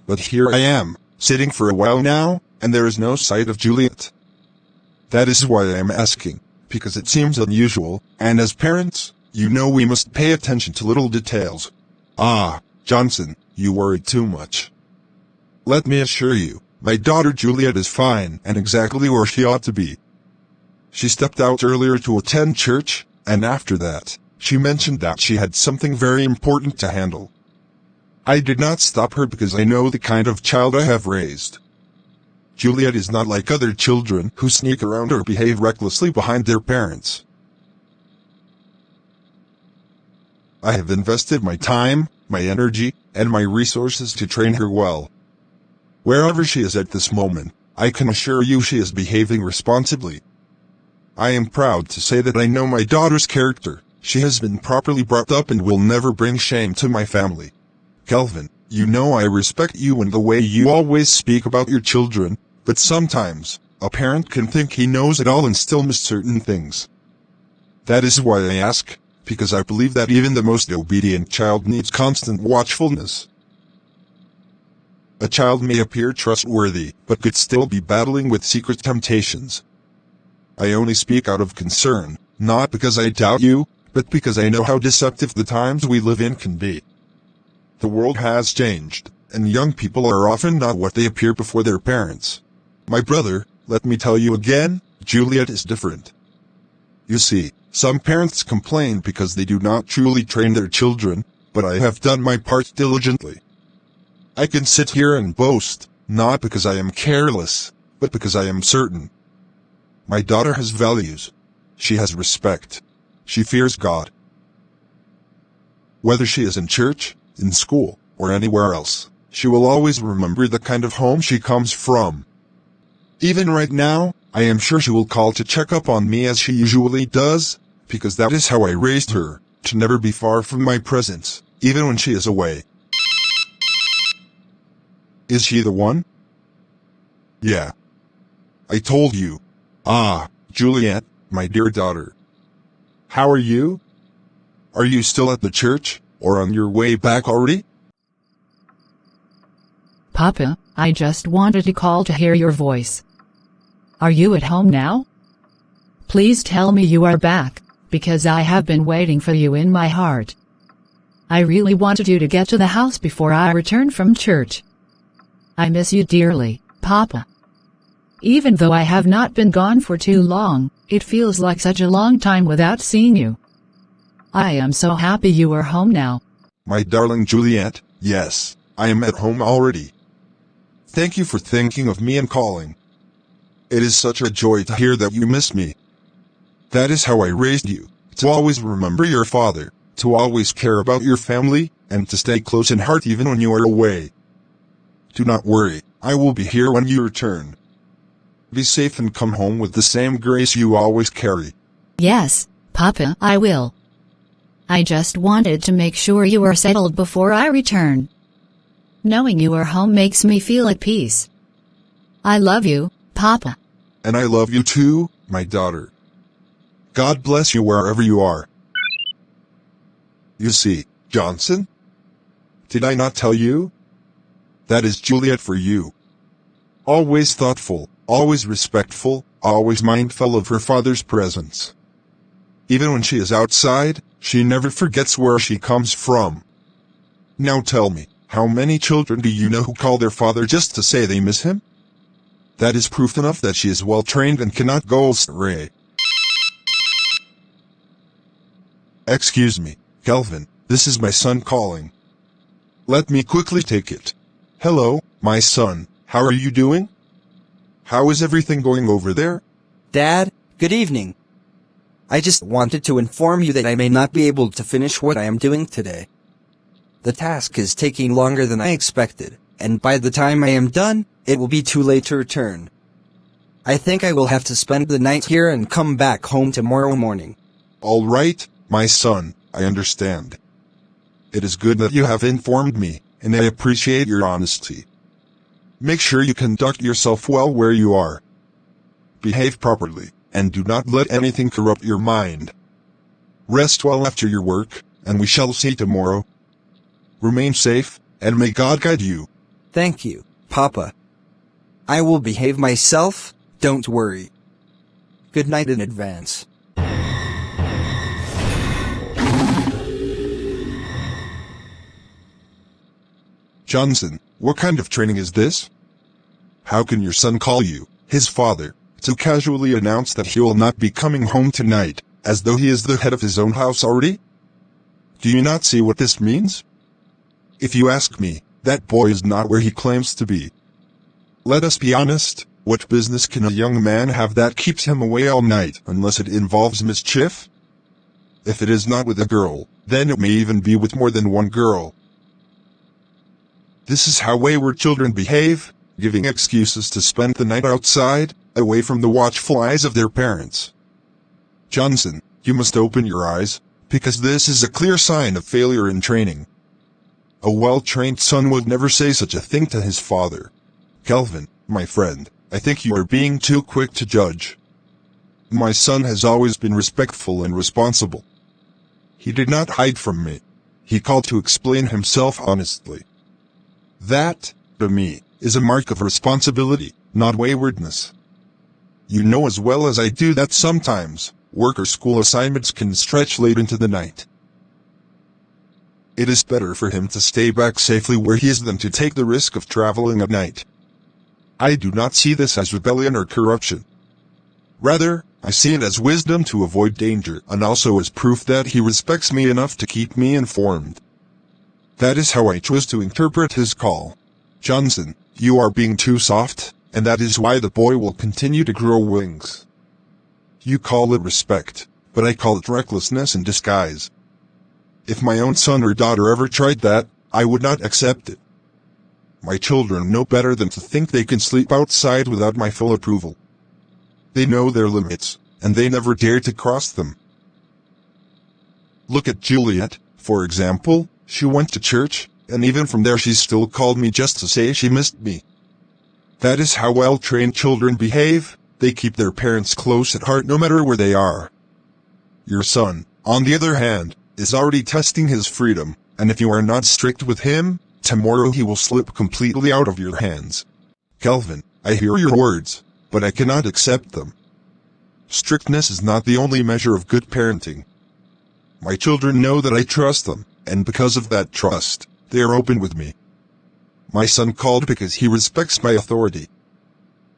But here I am, sitting for a while now, and there is no sight of Juliet. That is why I am asking, because it seems unusual, and as parents, you know we must pay attention to little details. Ah, Johnson, you worry too much. Let me assure you, my daughter Juliet is fine and exactly where she ought to be. She stepped out earlier to attend church, and after that, she mentioned that she had something very important to handle. I did not stop her because I know the kind of child I have raised. Juliet is not like other children who sneak around or behave recklessly behind their parents. I have invested my time, my energy, and my resources to train her well. Wherever she is at this moment, I can assure you she is behaving responsibly. I am proud to say that I know my daughter's character. She has been properly brought up and will never bring shame to my family. Kelvin, you know I respect you and the way you always speak about your children, but sometimes, a parent can think he knows it all and still miss certain things. That is why I ask, because I believe that even the most obedient child needs constant watchfulness. A child may appear trustworthy, but could still be battling with secret temptations. I only speak out of concern, not because I doubt you, but because I know how deceptive the times we live in can be. The world has changed, and young people are often not what they appear before their parents. My brother, let me tell you again, Juliet is different. You see, some parents complain because they do not truly train their children, but I have done my part diligently. I can sit here and boast, not because I am careless, but because I am certain. My daughter has values. She has respect. She fears God. Whether she is in church, in school, or anywhere else, she will always remember the kind of home she comes from. Even right now, I am sure she will call to check up on me as she usually does, because that is how I raised her, to never be far from my presence, even when she is away. Is she the one? Yeah. I told you. Ah, Juliet, my dear daughter. How are you? Are you still at the church, or on your way back already? Papa, I just wanted to call to hear your voice. Are you at home now? Please tell me you are back, because I have been waiting for you in my heart. I really wanted you to get to the house before I return from church. I miss you dearly, Papa. Even though I have not been gone for too long, it feels like such a long time without seeing you. I am so happy you are home now. My darling Juliet, yes, I am at home already. Thank you for thinking of me and calling. It is such a joy to hear that you miss me. That is how I raised you, to always remember your father, to always care about your family, and to stay close in heart even when you are away. Do not worry, I will be here when you return. Be safe and come home with the same grace you always carry. Yes, Papa, I will. I just wanted to make sure you are settled before I return. Knowing you are home makes me feel at peace. I love you, Papa. And I love you too, my daughter. God bless you wherever you are. You see, Johnson? Did I not tell you? That is Juliet for you. Always thoughtful, always respectful, always mindful of her father's presence. Even when she is outside, she never forgets where she comes from. Now tell me, How many children do you know who call their father just to say they miss him? That is proof enough that she is well trained and cannot go astray. Excuse me, Kelvin, this is my son calling. Let me quickly take it. Hello, my son, how are you doing? How is everything going over there? Dad, good evening. I just wanted to inform you that I may not be able to finish what I am doing today. The task is taking longer than I expected, and by the time I am done, it will be too late to return. I think I will have to spend the night here and come back home tomorrow morning. All right, my son, I understand. It is good that you have informed me, and I appreciate your honesty. Make sure you conduct yourself well where you are. Behave properly, and do not let anything corrupt your mind. Rest well after your work, and we shall see tomorrow. Remain safe, and may God guide you. Thank you, Papa. I will behave myself, don't worry. Good night in advance. Johnson, what kind of training is this? How can your son call you, his father, to casually announce that he will not be coming home tonight, as though he is the head of his own house already? Do you not see what this means? If you ask me, that boy is not where he claims to be. Let us be honest, what business can a young man have that keeps him away all night unless it involves mischief? If it is not with a girl, then it may even be with more than one girl. This is how wayward children behave, giving excuses to spend the night outside, away from the watchful eyes of their parents. Johnson, you must open your eyes, because this is a clear sign of failure in training. A well-trained son would never say such a thing to his father. Kelvin, my friend, I think you are being too quick to judge. My son has always been respectful and responsible. He did not hide from me. He called to explain himself honestly. That, to me, is a mark of responsibility, not waywardness. You know as well as I do that sometimes, work or school assignments can stretch late into the night. It is better for him to stay back safely where he is than to take the risk of traveling at night. I do not see this as rebellion or corruption. Rather, I see it as wisdom to avoid danger and also as proof that he respects me enough to keep me informed. That is how I chose to interpret his call. Johnson, you are being too soft, and that is why the boy will continue to grow wings. You call it respect, but I call it recklessness in disguise. If my own son or daughter ever tried that, I would not accept it. My children know better than to think they can sleep outside without my full approval. They know their limits, and they never dare to cross them. Look at Juliet, for example. She went to church, and even from there she still called me just to say she missed me. That is how well-trained children behave. They keep their parents close at heart no matter where they are. Your son, on the other hand, is already testing his freedom, and if you are not strict with him, tomorrow he will slip completely out of your hands. Kelvin, I hear your words, but I cannot accept them. Strictness is not the only measure of good parenting. My children know that I trust them, and because of that trust, they are open with me. My son called because he respects my authority.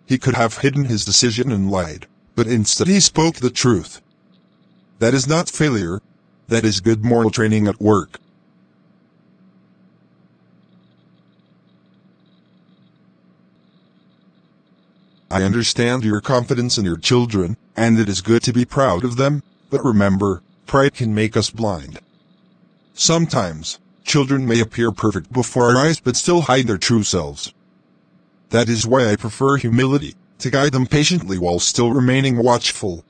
He could have hidden his decision and lied, but instead he spoke the truth. That is not failure. That is good moral training at work. I understand your confidence in your children, and it is good to be proud of them, but remember, pride can make us blind. Sometimes, children may appear perfect before our eyes but still hide their true selves. That is why I prefer humility, to guide them patiently while still remaining watchful.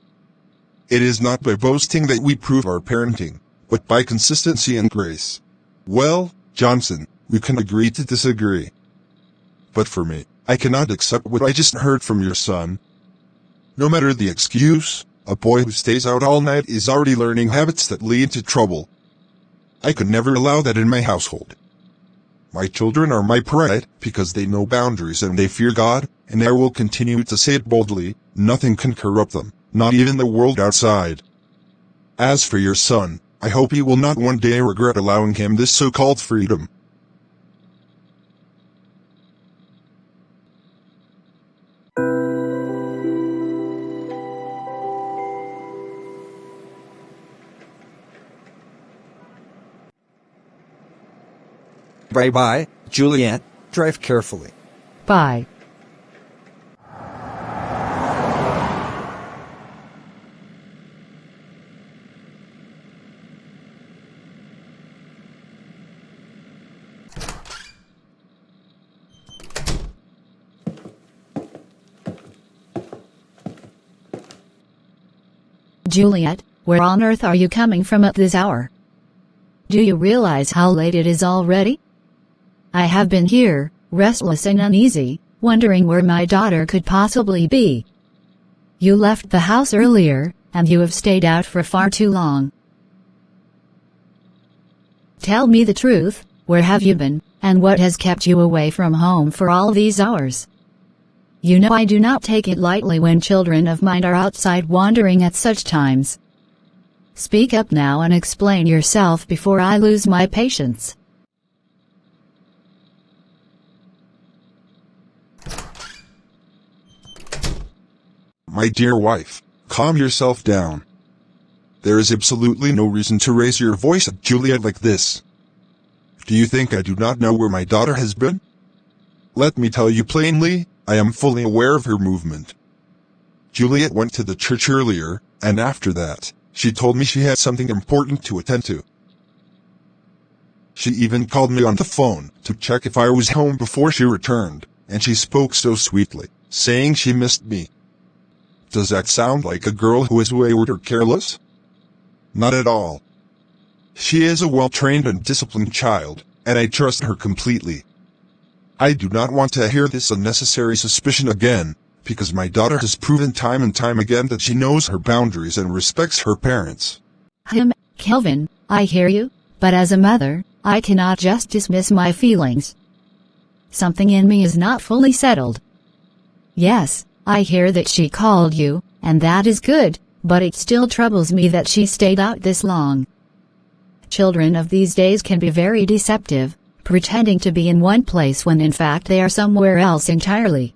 It is not by boasting that we prove our parenting, but by consistency and grace. Well, Johnson, we can agree to disagree. But for me, I cannot accept what I just heard from your son. No matter the excuse, a boy who stays out all night is already learning habits that lead to trouble. I could never allow that in my household. My children are my pride because they know boundaries and they fear God, and I will continue to say it boldly, nothing can corrupt them, not even the world outside. As for your son, I hope he will not one day regret allowing him this so-called freedom. Bye-bye, Juliet. Drive carefully. Bye. Juliet, where on earth are you coming from at this hour? Do you realize how late it is already? I have been here, restless and uneasy, wondering where my daughter could possibly be. You left the house earlier, and you have stayed out for far too long. Tell me the truth, where have you been, and what has kept you away from home for all these hours? You know I do not take it lightly when children of mine are outside wandering at such times. Speak up now and explain yourself before I lose my patience. My dear wife, calm yourself down. There is absolutely no reason to raise your voice at Juliet like this. Do you think I do not know where my daughter has been? Let me tell you plainly, I am fully aware of her movement. Juliet went to the church earlier, and after that, she told me she had something important to attend to. She even called me on the phone to check if I was home before she returned, and she spoke so sweetly, saying she missed me. Does that sound like a girl who is wayward or careless? Not at all. She is a well-trained and disciplined child, and I trust her completely. I do not want to hear this unnecessary suspicion again, because my daughter has proven time and time again that she knows her boundaries and respects her parents. Kelvin, I hear you, but as a mother, I cannot just dismiss my feelings. Something in me is not fully settled. Yes, I hear that she called you, and that is good, but it still troubles me that she stayed out this long. Children of these days can be very deceptive, pretending to be in one place when in fact they are somewhere else entirely.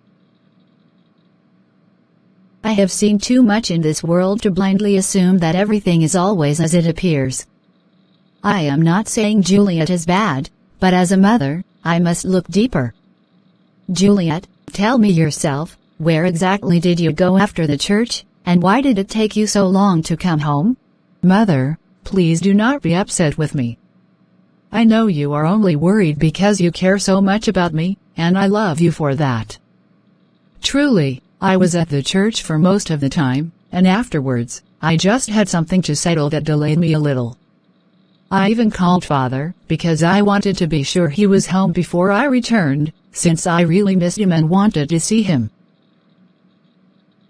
I have seen too much in this world to blindly assume that everything is always as it appears. I am not saying Juliet is bad, but as a mother, I must look deeper. Juliet, tell me yourself, where exactly did you go after the church, and why did it take you so long to come home? Mother, please do not be upset with me. I know you are only worried because you care so much about me, and I love you for that. Truly, I was at the church for most of the time, and afterwards, I just had something to settle that delayed me a little. I even called Father, because I wanted to be sure he was home before I returned, since I really missed him and wanted to see him.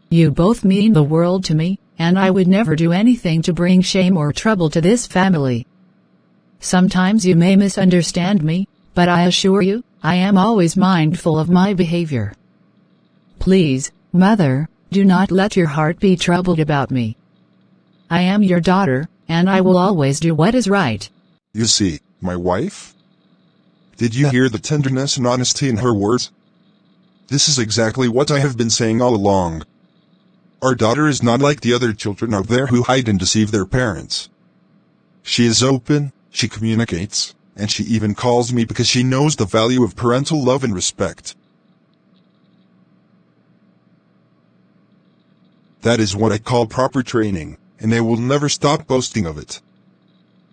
You both mean the world to me, and I would never do anything to bring shame or trouble to this family. Sometimes you may misunderstand me, but I assure you, I am always mindful of my behavior. Please, Mother, do not let your heart be troubled about me. I am your daughter, and I will always do what is right. You see, my wife? Did you hear the tenderness and honesty in her words? This is exactly what I have been saying all along. Our daughter is not like the other children out there who hide and deceive their parents. She is open, she communicates, and she even calls me because she knows the value of parental love and respect. That is what I call proper training, and I will never stop boasting of it.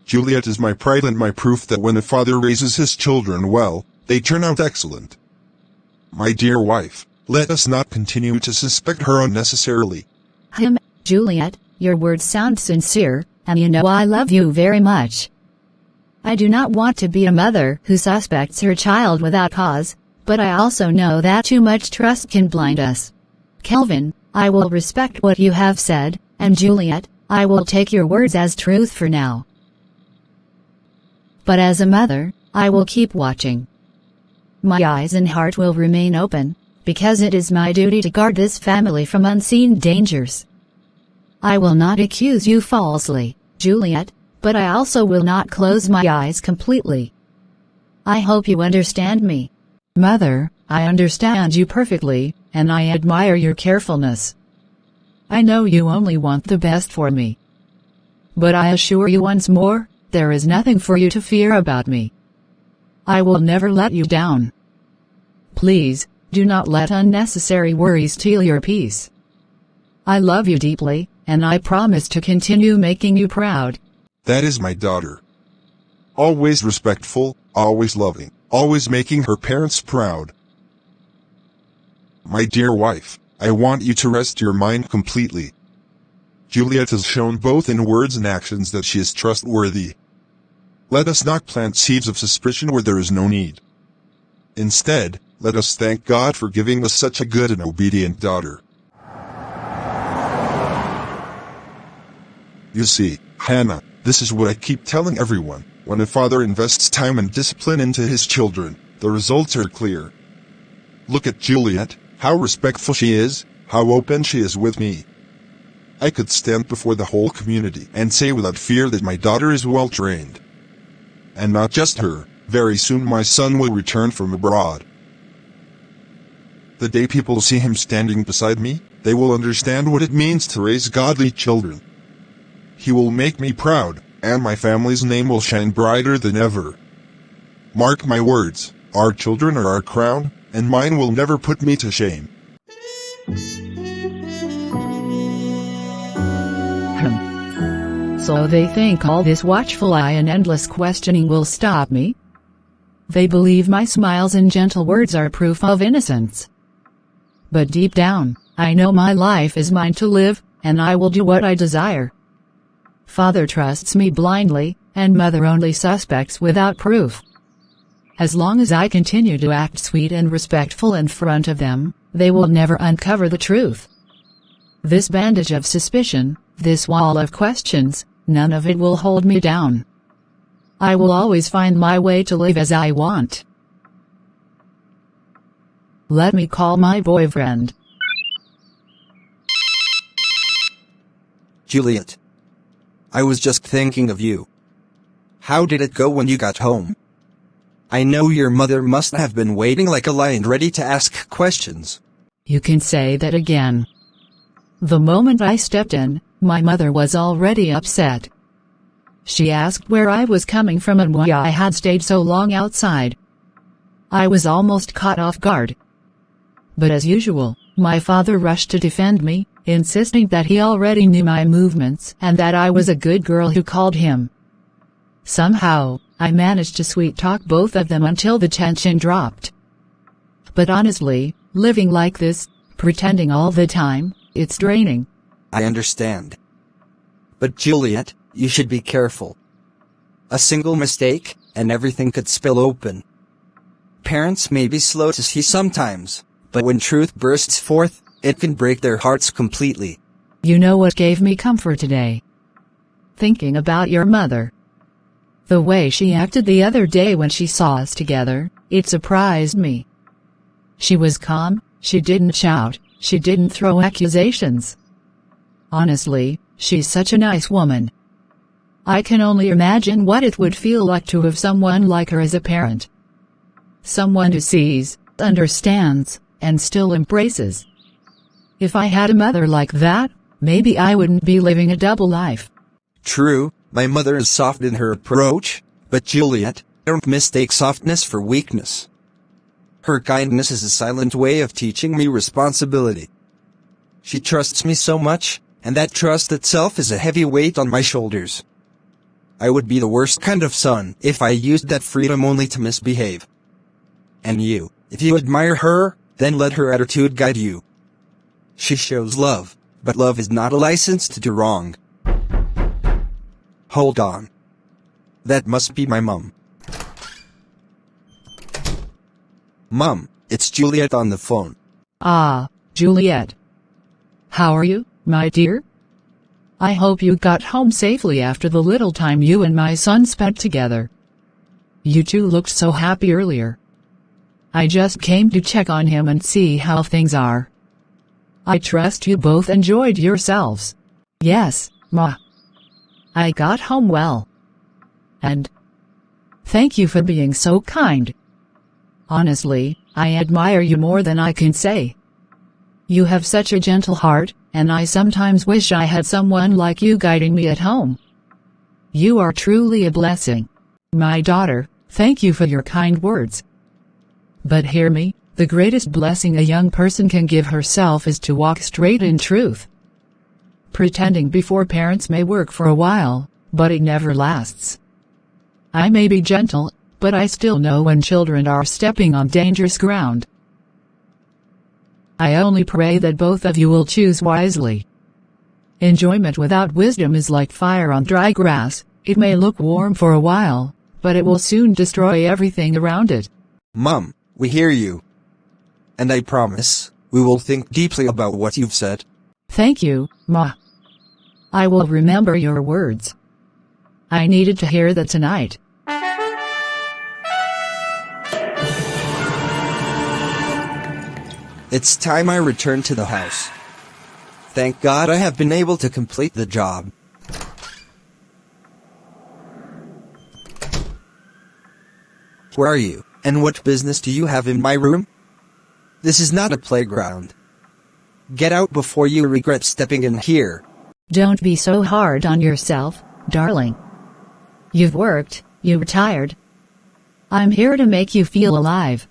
Juliet is my pride and my proof that when a father raises his children well, they turn out excellent. My dear wife, let us not continue to suspect her unnecessarily. Juliet, your words sound sincere, and you know I love you very much. I do not want to be a mother who suspects her child without cause, but I also know that too much trust can blind us. Kelvin, I will respect what you have said, and Juliet, I will take your words as truth for now. But as a mother, I will keep watching. My eyes and heart will remain open, because it is my duty to guard this family from unseen dangers. I will not accuse you falsely, Juliet, but I also will not close my eyes completely. I hope you understand me. Mother, I understand you perfectly, and I admire your carefulness. I know you only want the best for me. But I assure you once more, there is nothing for you to fear about me. I will never let you down. Please, do not let unnecessary worries steal your peace. I love you deeply, and I promise to continue making you proud. That is my daughter. Always respectful, always loving, always making her parents proud. My dear wife, I want you to rest your mind completely. Juliet has shown both in words and actions that she is trustworthy. Let us not plant seeds of suspicion where there is no need. Instead, let us thank God for giving us such a good and obedient daughter. You see, Hannah, this is what I keep telling everyone. When a father invests time and discipline into his children, the results are clear. Look at Juliet, how respectful she is, how open she is with me. I could stand before the whole community and say without fear that my daughter is well trained. And not just her, very soon my son will return from abroad. The day people see him standing beside me, they will understand what it means to raise godly children. He will make me proud, and my family's name will shine brighter than ever. Mark my words, our children are our crown, and mine will never put me to shame. So they think all this watchful eye and endless questioning will stop me? They believe my smiles and gentle words are proof of innocence. But deep down, I know my life is mine to live, and I will do what I desire. Father trusts me blindly, and mother only suspects without proof. As long as I continue to act sweet and respectful in front of them, they will never uncover the truth. This bandage of suspicion, this wall of questions, none of it will hold me down. I will always find my way to live as I want. Let me call my boyfriend. Juliet. I was just thinking of you. How did it go when you got home? I know your mother must have been waiting like a lion ready to ask questions. You can say that again. The moment I stepped in, my mother was already upset. She asked where I was coming from and why I had stayed so long outside. I was almost caught off guard. But as usual, my father rushed to defend me, insisting that he already knew my movements and that I was a good girl who called him. Somehow, I managed to sweet-talk both of them until the tension dropped. But honestly, living like this, pretending all the time, it's draining. I understand. But Juliet, you should be careful. A single mistake, and everything could spill open. Parents may be slow to see sometimes, but when truth bursts forth, it can break their hearts completely. You know what gave me comfort today? Thinking about your mother. The way she acted the other day when she saw us together, it surprised me. She was calm, she didn't shout, she didn't throw accusations. Honestly, she's such a nice woman. I can only imagine what it would feel like to have someone like her as a parent. Someone who sees, understands, and still embraces. If I had a mother like that, maybe I wouldn't be living a double life. True, my mother is soft in her approach, but Juliet, don't mistake softness for weakness. Her kindness is a silent way of teaching me responsibility. She trusts me so much, and that trust itself is a heavy weight on my shoulders. I would be the worst kind of son if I used that freedom only to misbehave. And you, if you admire her, then let her attitude guide you. She shows love, but love is not a license to do wrong. Hold on. That must be my mom. Mom, it's Juliet on the phone. Ah, Juliet. How are you, my dear? I hope you got home safely after the little time you and my son spent together. You two looked so happy earlier. I just came to check on him and see how things are. I trust you both enjoyed yourselves. Yes, Ma. I got home well. And thank you for being so kind. Honestly, I admire you more than I can say. You have such a gentle heart, and I sometimes wish I had someone like you guiding me at home. You are truly a blessing. My daughter, Thank you for your kind words. But hear me, the greatest blessing a young person can give herself is to walk straight in truth. Pretending before parents may work for a while, but it never lasts. I may be gentle, but I still know when children are stepping on dangerous ground. I only pray that both of you will choose wisely. Enjoyment without wisdom is like fire on dry grass. It may look warm for a while, but it will soon destroy everything around it. Mom, we hear you. And I promise, we will think deeply about what you've said. Thank you, Ma. I will remember your words. I needed to hear that tonight. It's time I return to the house. Thank God I have been able to complete the job. Where are you, and what business do you have in my room? This is not a playground. Get out before you regret stepping in here. Don't be so hard on yourself, darling. You've worked, you're tired. I'm here to make you feel alive.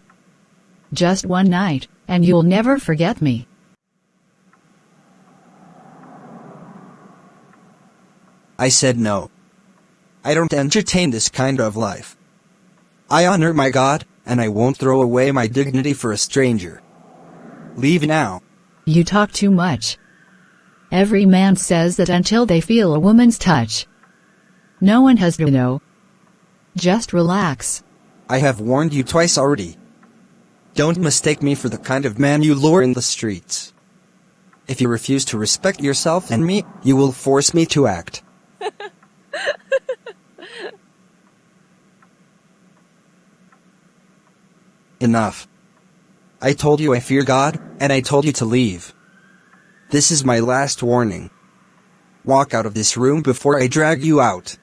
Just one night, and you'll never forget me. I said no. I don't entertain this kind of life. I honor my God, and I won't throw away my dignity for a stranger. Leave now. You talk too much. Every man says that until they feel a woman's touch. No one has to know. Just relax. I have warned you twice already. Don't mistake me for the kind of man you lure in the streets. If you refuse to respect yourself and me, you will force me to act. Enough. I told you I fear God, and I told you to leave. This is my last warning. Walk out of this room before I drag you out.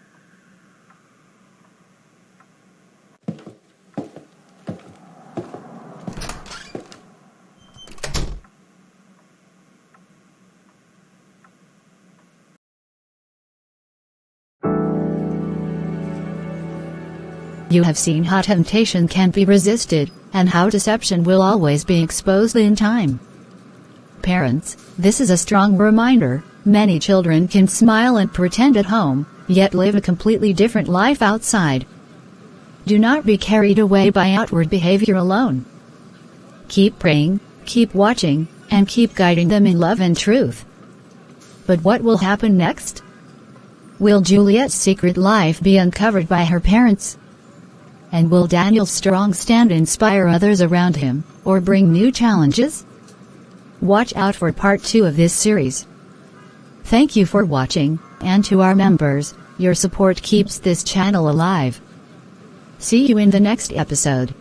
You have seen how temptation can't be resisted, and how deception will always be exposed in time. Parents, this is a strong reminder. Many children can smile and pretend at home, yet live a completely different life outside. Do not be carried away by outward behavior alone. Keep praying, keep watching, and keep guiding them in love and truth. But what will happen next? Will Juliet's secret life be uncovered by her parents? And will Daniel's strong stand inspire others around him, or bring new challenges? Watch out for part 2 of this series. Thank you for watching, and to our members, your support keeps this channel alive. See you in the next episode.